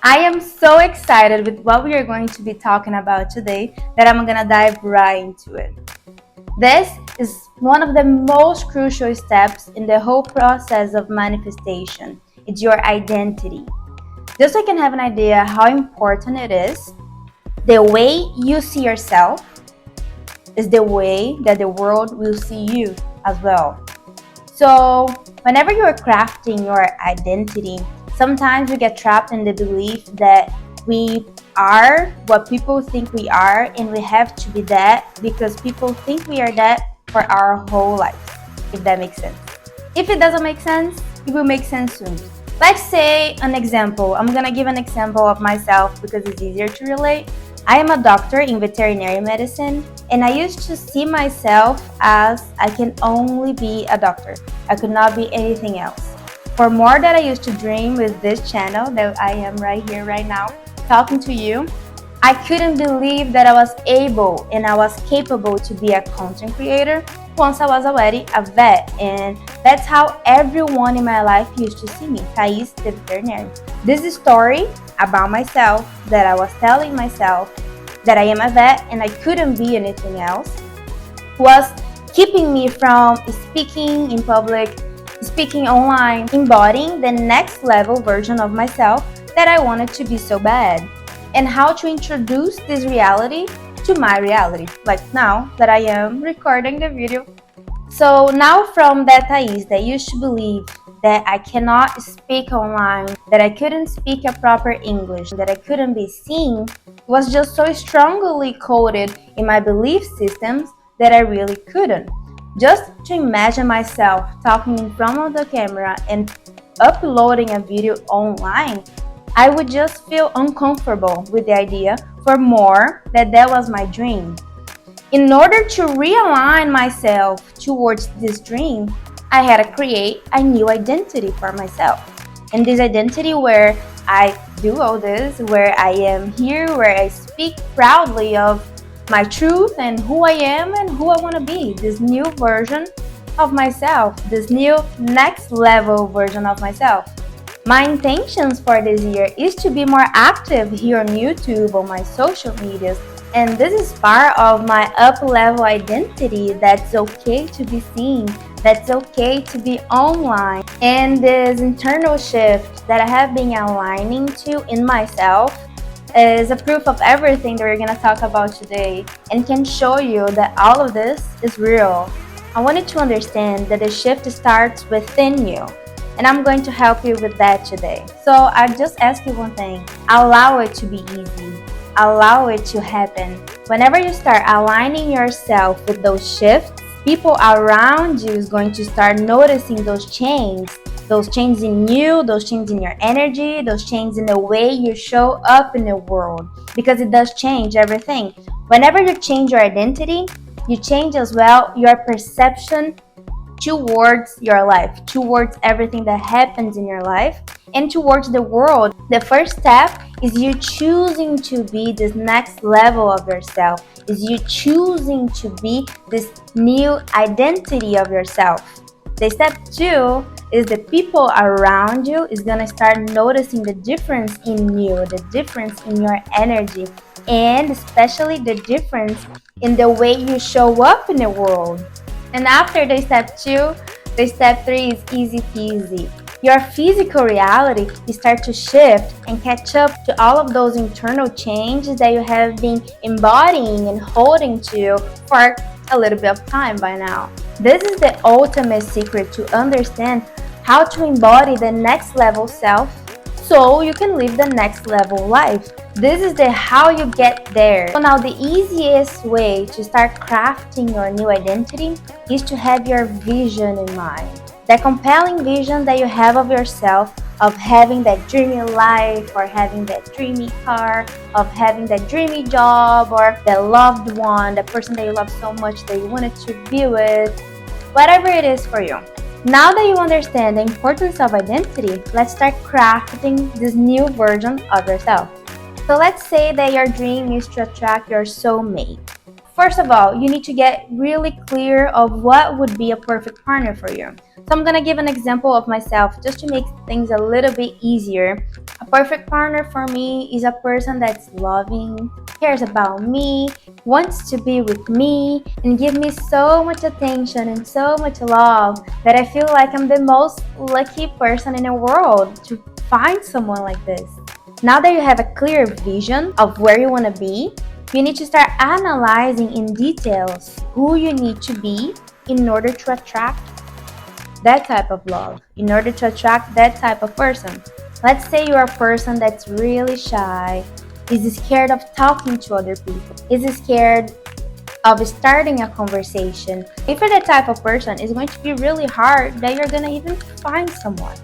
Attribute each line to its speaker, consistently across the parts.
Speaker 1: I am so excited with what we are going to be talking about today that I'm gonna dive right into it. This is one of the most crucial steps in the whole process of manifestation. It's your identity. Just so you can have an idea how important it is, the way you see yourself is the way that the world will see you as well. So, whenever you're crafting your identity, sometimes we get trapped in the belief that we are what people think we are, and we have to be that because people think we are that for our whole life, if that makes sense. If it doesn't make sense, it will make sense soon. Let's say an example. I'm gonna give an example of myself because it's easier to relate. I am a doctor in veterinary medicine, and I used to see myself as I can only be a doctor. I could not be anything else. For more that I used to dream with this channel that I am right here, right now, talking to you, I couldn't believe that I was able and I was capable to be a content creator once I was already a vet. And that's how everyone in my life used to see me, Thais the veterinarian. This is a story about myself that I was telling myself that I am a vet and I couldn't be anything else was keeping me from speaking in public, speaking online, embodying the next level version of myself that I wanted to be so bad, and how to introduce this reality to my reality, like now that I am recording the video. So now from that Thais that used to believe that I cannot speak online, that I couldn't speak a proper English, that I couldn't be seen, was just so strongly coded in my belief systems that I really couldn't. Just to imagine myself talking in front of the camera and uploading a video online, I would just feel uncomfortable with the idea for more that was my dream. In order to realign myself towards this dream, I had to create a new identity for myself. And this identity where I do all this, where I am here, where I speak proudly of my truth and who I am and who I want to be. This new version of myself, this new next level version of myself. My intentions for this year is to be more active here on YouTube, on my social medias, and this is part of my up-level identity that's okay to be seen, that's okay to be online. And this internal shift that I have been aligning to in myself is a proof of everything that we're going to talk about today and can show you that all of this is real. I want you to understand that the shift starts within you. And I'm going to help you with that today. So I just ask you one thing. Allow it to be easy. Allow it to happen. Whenever you start aligning yourself with those shifts, people around you is going to start noticing those changes in you, those changes in your energy, those changes in the way you show up in the world, because it does change everything. Whenever you change your identity, you change as well your perception towards your life, towards everything that happens in your life, and towards the world. The first step is you choosing to be this next level of yourself, is you choosing to be this new identity of yourself. The step 2 is the people around you is going to start noticing the difference in you, the difference in your energy, and especially the difference in the way you show up in the world. And after the step 2, the step 3 is easy peasy. Your physical reality starts to shift and catch up to all of those internal changes that you have been embodying and holding to for a little bit of time by now. This is the ultimate secret to understand how to embody the next level self so you can live the next level life. This is the how you get there. So now the easiest way to start crafting your new identity is to have your vision in mind. That compelling vision that you have of yourself, of having that dreamy life, or having that dreamy car, of having that dreamy job, or the loved one, the person that you love so much that you wanted to be with, whatever it is for you. Now that you understand the importance of identity, let's start crafting this new version of yourself. So let's say that your dream is to attract your soulmate. First of all, you need to get really clear of what would be a perfect partner for you. So I'm gonna give an example of myself just to make things a little bit easier. A perfect partner for me is a person that's loving, cares about me, wants to be with me, and give me so much attention and so much love that I feel like I'm the most lucky person in the world to find someone like this. Now that you have a clear vision of where you want to be, you need to start analyzing in details who you need to be in order to attract that type of love, in order to attract that type of person. Let's say you're a person that's really shy, is scared of talking to other people, is scared of starting a conversation. If you're that type of person, it's going to be really hard that you're going to even find someone,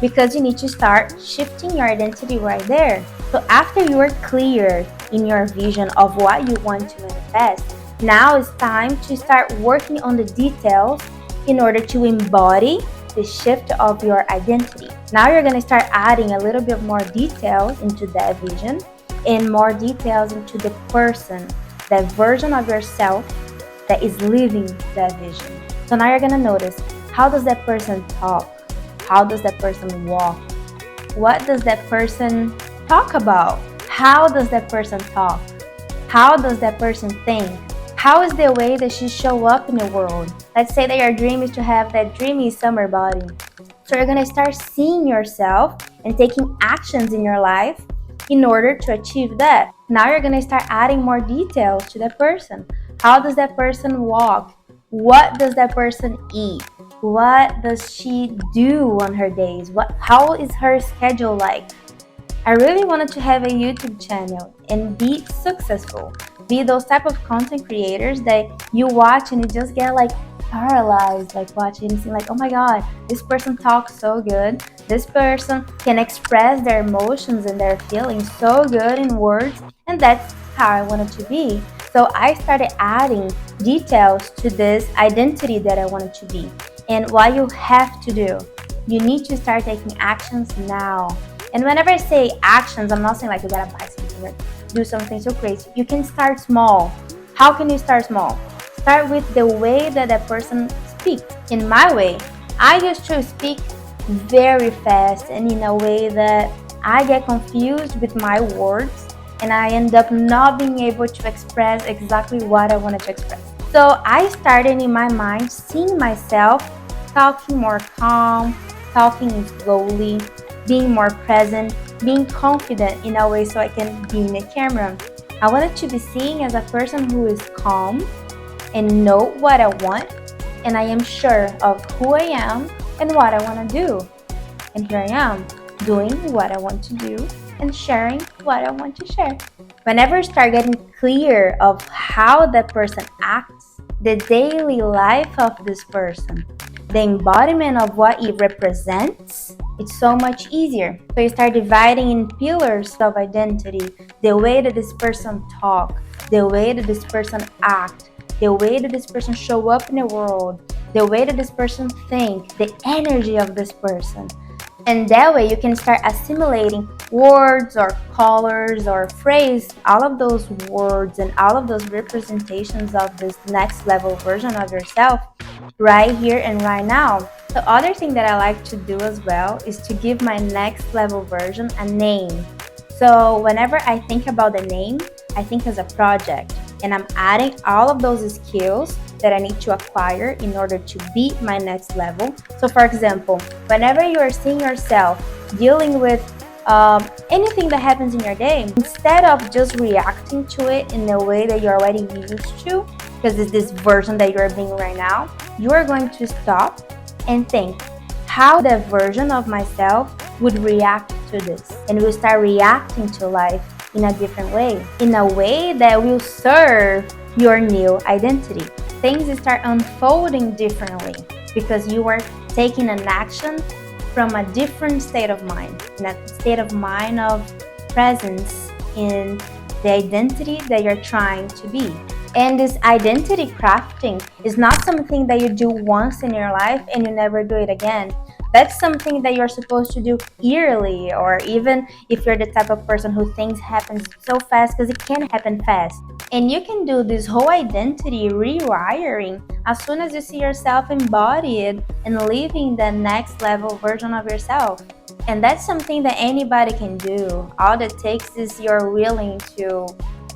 Speaker 1: because you need to start shifting your identity right there. So after you are clear in your vision of what you want to manifest, now it's time to start working on the details in order to embody the shift of your identity. Now you're going to start adding a little bit more details into that vision and more details into the person, that version of yourself that is living that vision. So now you're going to notice, how does that person talk? How does that person walk? What does that person talk about? How does that person talk? How does that person think? How is the way that she show up in the world? Let's say that your dream is to have that dreamy summer body. So you're going to start seeing yourself and taking actions in your life in order to achieve that. Now you're going to start adding more details to that person. How does that person walk? What does that person eat? What does she do on her days? How is her schedule like? I really wanted to have a YouTube channel and be successful. Be those type of content creators that you watch and you just get like paralyzed, like watching and seeing like, oh my god, this person talks so good. This person can express their emotions and their feelings so good in words, and that's how I wanted to be. So I started adding details to this identity that I wanted to be. And what you have to do, you need to start taking actions now. And whenever I say actions, I'm not saying like you gotta buy something or do something so crazy. You can start small. How can you start small? Start with the way that that person speaks. In my way, I used to speak very fast and in a way that I get confused with my words and I end up not being able to express exactly what I wanted to express. So I started in my mind seeing myself talking more calm, talking slowly, being more present, being confident in a way so I can be in the camera. I wanted to be seen as a person who is calm and know what I want, and I am sure of who I am and what I want to do. And here I am, doing what I want to do and sharing what I want to share. Whenever you start getting clear of how that person acts, the daily life of this person, the embodiment of what it represents, it's so much easier. So you start dividing in pillars of identity, the way that this person talk, the way that this person act, the way that this person show up in the world, the way that this person think, the energy of this person. And that way you can start assimilating words or colors or phrase, all of those words and all of those representations of this next level version of yourself right here and right now. The other thing that I like to do as well is to give my next level version a name. So whenever I think about the name, I think as a project, and I'm adding all of those skills that I need to acquire in order to be my next level. So for example, whenever you are seeing yourself dealing with anything that happens in your day, instead of just reacting to it in a way that you're already used to, because it's this version that you're being right now, you are going to stop and think how the version of myself would react to this, and will start reacting to life in a different way, in a way that will serve your new identity. Things start unfolding differently because you are taking an action from a different state of mind, in a state of mind of presence in the identity that you're trying to be. And this identity crafting is not something that you do once in your life and you never do it again. That's something that you're supposed to do yearly, or even if you're the type of person who things happen so fast, because it can happen fast. And you can do this whole identity rewiring as soon as you see yourself embodied and living the next level version of yourself. And that's something that anybody can do. All that takes is you're willing to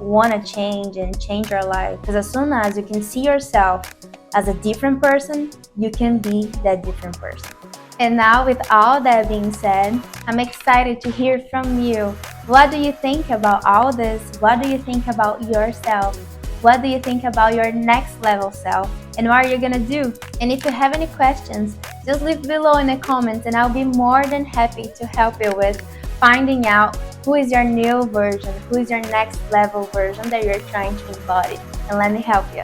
Speaker 1: want to change and change your life. Because as soon as you can see yourself as a different person, you can be that different person. And now, with all that being said, I'm excited to hear from you. What do you think about all this? What do you think about yourself? What do you think about your next level self? And what are you gonna do? And if you have any questions, just leave below in the comments and I'll be more than happy to help you with finding out who is your new version, who is your next level version that you're trying to embody. And let me help you.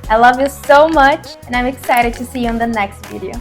Speaker 1: I love you so much and I'm excited to see you in the next video.